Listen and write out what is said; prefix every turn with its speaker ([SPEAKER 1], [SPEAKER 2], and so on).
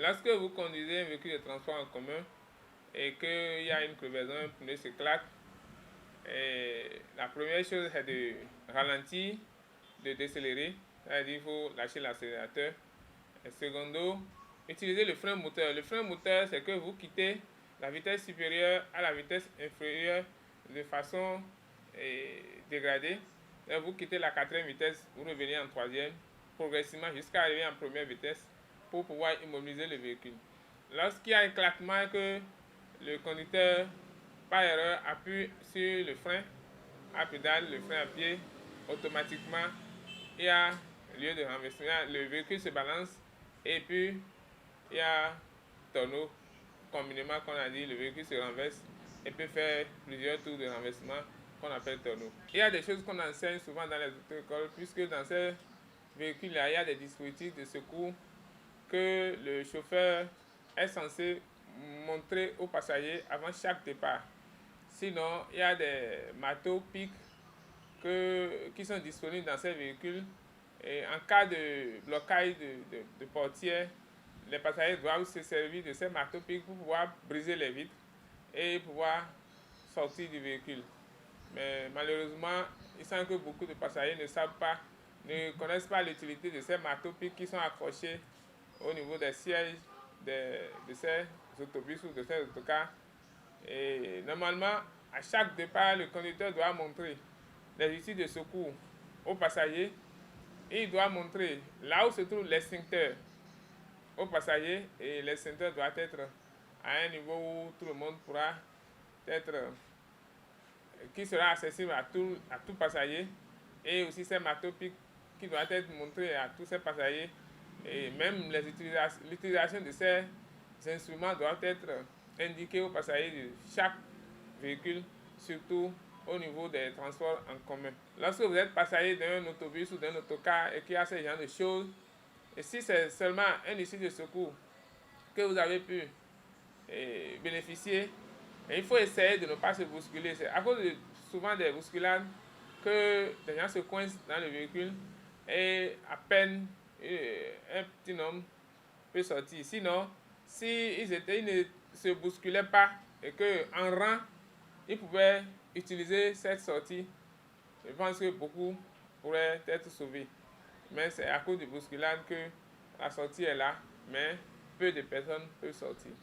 [SPEAKER 1] Lorsque vous conduisez un véhicule de transport en commun et qu'il y a une crevaison, un pneu s'éclate, la première chose c'est de ralentir, de décélérer, c'est-à-dire qu'il faut lâcher l'accélérateur. Et secondo, utilisez le frein moteur. Le frein moteur, c'est que vous quittez la vitesse supérieure à la vitesse inférieure de façon dégradée. Et vous quittez la quatrième vitesse, vous revenez en troisième, progressivement jusqu'à arriver en première vitesse pour pouvoir immobiliser le véhicule. Lorsqu'il y a un éclatement et que le conducteur, par erreur, appuie sur le frein à pédale, le frein à pied, automatiquement, il y a lieu de renversement. Le véhicule se balance et puis il y a tonneau. Communément, qu'on a dit, le véhicule se renverse et peut faire plusieurs tours de renversement qu'on appelle tonneau. Il y a des choses qu'on enseigne souvent dans les auto-écoles, puisque dans ces véhicules-là, il y a des dispositifs de secours que le chauffeur est censé montrer aux passagers avant chaque départ. Sinon, il y a des marteaux pics qui sont disponibles dans ces véhicules. Et en cas de blocage de portière, les passagers doivent se servir de ces marteaux pics pour pouvoir briser les vitres et pouvoir sortir du véhicule. Mais malheureusement, il semble que beaucoup de passagers ne savent pas, ne connaissent pas l'utilité de ces marteaux pics qui sont accrochés au niveau des sièges de ces autobus ou de ces autocars. Et normalement, à chaque départ, le conducteur doit montrer les outils de secours aux passagers et il doit montrer là où se trouve l'extincteur aux passagers, et l'extincteur doit être à un niveau où tout le monde pourra être, qui sera accessible à tout passager, et aussi ces marteaux pics qui doivent être montrés à tous ces passagers, et même l'utilisation de ces instruments doit être indiquée aux passagers de chaque véhicule, surtout au niveau des transports en commun. Lorsque vous êtes passager d'un autobus ou d'un autocar et qu'il y a ce genre de choses, et si c'est seulement un outil de secours que vous avez pu bénéficier, il faut essayer de ne pas se bousculer. C'est à cause souvent des bousculades que les gens se coincent dans le véhicule et à peine un petit homme peut sortir. Sinon, s'ils ne se bousculaient pas et qu'en rang, ils pouvaient utiliser cette sortie, je pense que beaucoup pourraient être sauvés. Mais c'est à cause du bousculade que la sortie est là, mais peu de personnes peuvent sortir.